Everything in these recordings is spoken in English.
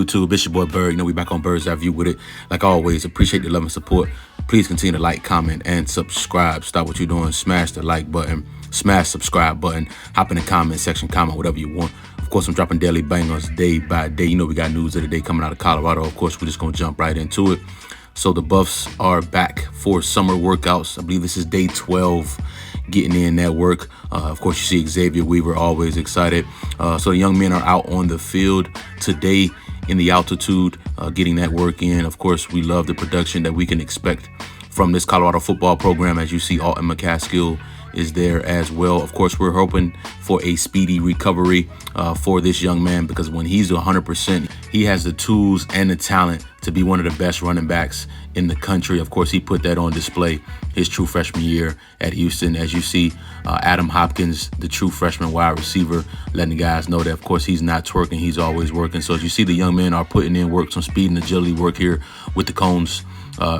YouTube, it's your boy Bird. We back on Bird's Eye View with it. Like always, appreciate the love and support. Please continue to like, comment, and subscribe. Stop what you're doing. Smash the like button. Smash subscribe button. Hop in the comment section. Comment whatever you want. Of course, I'm dropping daily bangers day by day. We got news of the day coming out of Colorado. Of course, we're just going to jump right into it. So the Buffs are back for summer workouts. I believe this is day 12, getting in that work. Of course, you see Xavier Weaver, always excited. So the young men are out on the field today in the altitude, getting that work in. Of course, we love the production that we can expect from this Colorado football program. As you see, Alton McCaskill is there as well. Of course, we're hoping for a speedy recovery for this young man, because when he's 100%, he has the tools and the talent to be one of the best running backs in the country. Of course, he put that on display his true freshman year at Houston. As you see, Adam Hopkins, the true freshman wide receiver, letting the guys know that, of course, he's not twerking, he's always working. So as you see, the young men are putting in work, some speed and agility work here with the cones.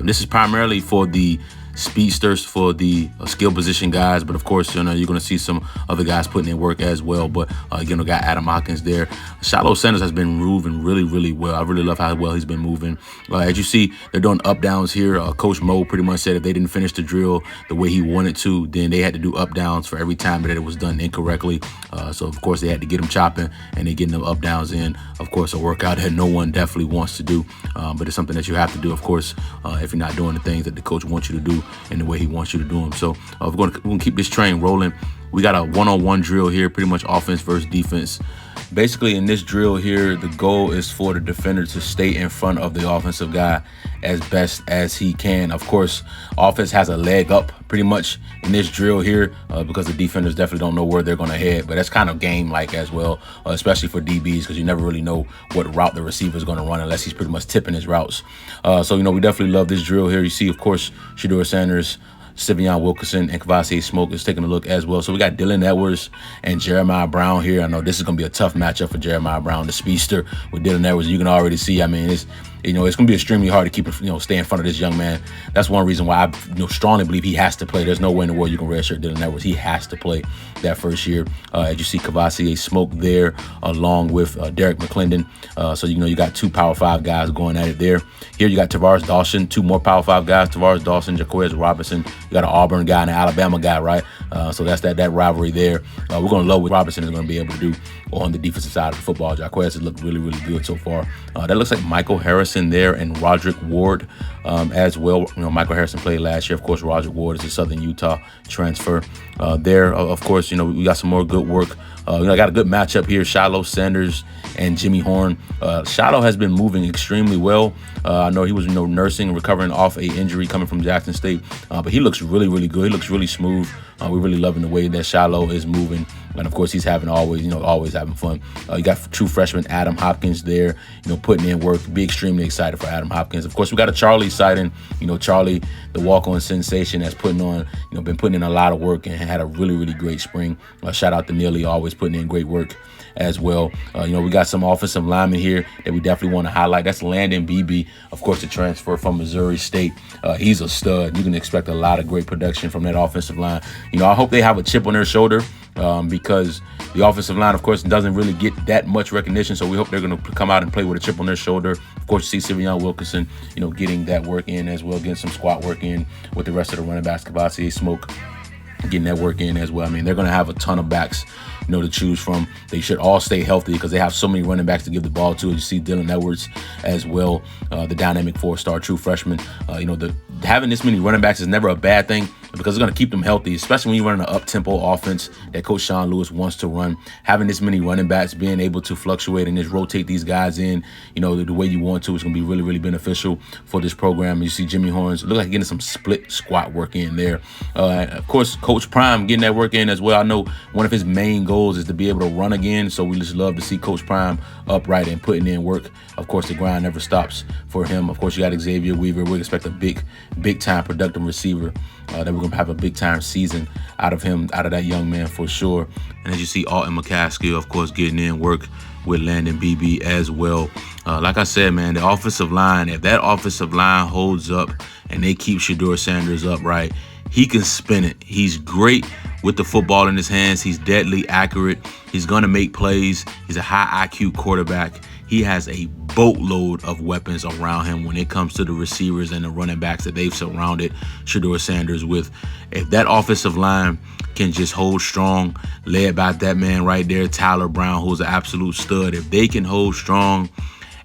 This is primarily for the speedsters, for the skill position guys, but of course, you're going to see some other guys putting in work as well. But got Adam Hopkins there. Shilo Sanders has been moving really well. I really love how well he's been moving. As you see, they're doing up downs here. Coach Mo pretty much said if they didn't finish the drill the way he wanted to, then they had to do up downs for every time that it was done incorrectly. So of course they had to get them chopping, and they getting them up downs in. Of course, a workout that no one definitely wants to do, but it's something that you have to do, of course, if you're not doing the things that the coach wants you to do in the way he wants you to do them. So we're going to keep this train rolling. We got a one-on-one drill here, pretty much offense versus defense. Basically, in this drill here, the goal is for the defender to stay in front of the offensive guy as best as he can. Of course, offense has a leg up pretty much in this drill here because the defenders definitely don't know where they're going to head. But that's kind of game-like as well, especially for DBs, because you never really know what route the receiver is going to run unless he's pretty much tipping his routes. So, we definitely love this drill here. You see, of course, Shilo Sanders, Sivion Wilkerson, and Kavasi Smoke is taking a look as well. So we got Dylan Edwards and Jeremiah Brown here. I know this is going to be a tough matchup for Jeremiah Brown, the speedster, with Dylan Edwards. You can already see, it's going to be extremely hard to keep, stay in front of this young man. That's one reason why I strongly believe he has to play. There's no way in the world you can redshirt Dylan Edwards. He has to play that first year. As you see, Kavasi Smoke there, along with Derek McClendon. So, you got two Power 5 guys going at it there. Here you got Tavares Dawson, two more Power 5 guys, Tavares Dawson, Jaquez Robinson. You got an Auburn guy and an Alabama guy, right? So that's that rivalry there. We're going to love what Robinson is going to be able to do on the defensive side of the football. Jaquez has looked really good so far. That looks like Michael Harrison there and Roderick Ward as well. Michael Harrison played last year. Of course, Roderick Ward is a Southern Utah transfer. There, of course, we got some more good work. I got a good matchup here, Shilo Sanders and Jimmy Horn. Shilo has been moving extremely well. I know he was, nursing and recovering off a injury coming from Jackson State, but he looks really good. He looks really smooth. We're really loving the way that Shilo is moving. And of course, he's always having fun. You got true freshman Adam Hopkins there, putting in work. Be extremely excited for Adam Hopkins. Of course, we got a Charlie sighting. Charlie, the walk-on sensation, that's been putting in a lot of work and had a really great spring. Shout out to Neely, always putting in great work as well. We got some offensive linemen here that we definitely want to highlight. That's Landon Beebe, of course, the transfer from Missouri State. He's a stud. You can expect a lot of great production from that offensive line. I hope they have a chip on their shoulder because the offensive line, of course, doesn't really get that much recognition. So we hope they're going to come out and play with a chip on their shoulder. Of course, you see Sivion Wilkerson, getting that work in as well, getting some squat work in with the rest of the running backs. Kavasi Smoke getting that work in as well. They're going to have a ton of backs, to choose from. They should all stay healthy because they have so many running backs to give the ball to. You see Dylan Edwards as well, the dynamic 4-star true freshman. Having this many running backs is never a bad thing because it's going to keep them healthy, especially when you run an up-tempo offense that Coach Sean Lewis wants to run. Having this many running backs, being able to fluctuate and just rotate these guys in, the way you want to, is going to be really beneficial for this program. You see Jimmy Horns, look like getting some split squat work in there. Of course, Coach Prime getting that work in as well. I know one of his main goals is to be able to run again, so we just love to see Coach Prime upright and putting in work. Of course, the grind never stops for him. Of course, you got Xavier Weaver. We expect a big time productive receiver that we're going to have a big time season out of him, out of that young man for sure. And as you see, Alton McCaskill, of course, getting in work with Landon Beebe as well. Like I said, man, the offensive line, if that offensive line holds up and they keep Shilo Sanders upright, he can spin it. He's great with the football in his hands. He's deadly accurate. He's going to make plays. He's a high IQ quarterback. he has a boatload of weapons around him when it comes to the receivers and the running backs that they've surrounded Shedeur Sanders with. If that offensive line can just hold strong, led by that man right there, Tyler Brown, who's an absolute stud, if they can hold strong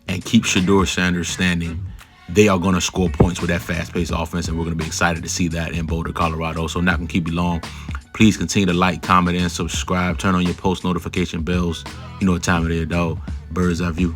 and keep Shedeur Sanders standing, they are going to score points with that fast-paced offense, and we're going to be excited to see that in Boulder, Colorado. So not going to keep you long. Please continue to like, comment, and subscribe. Turn on your post notification bells. You know what time it is, dog. Bird's eye view.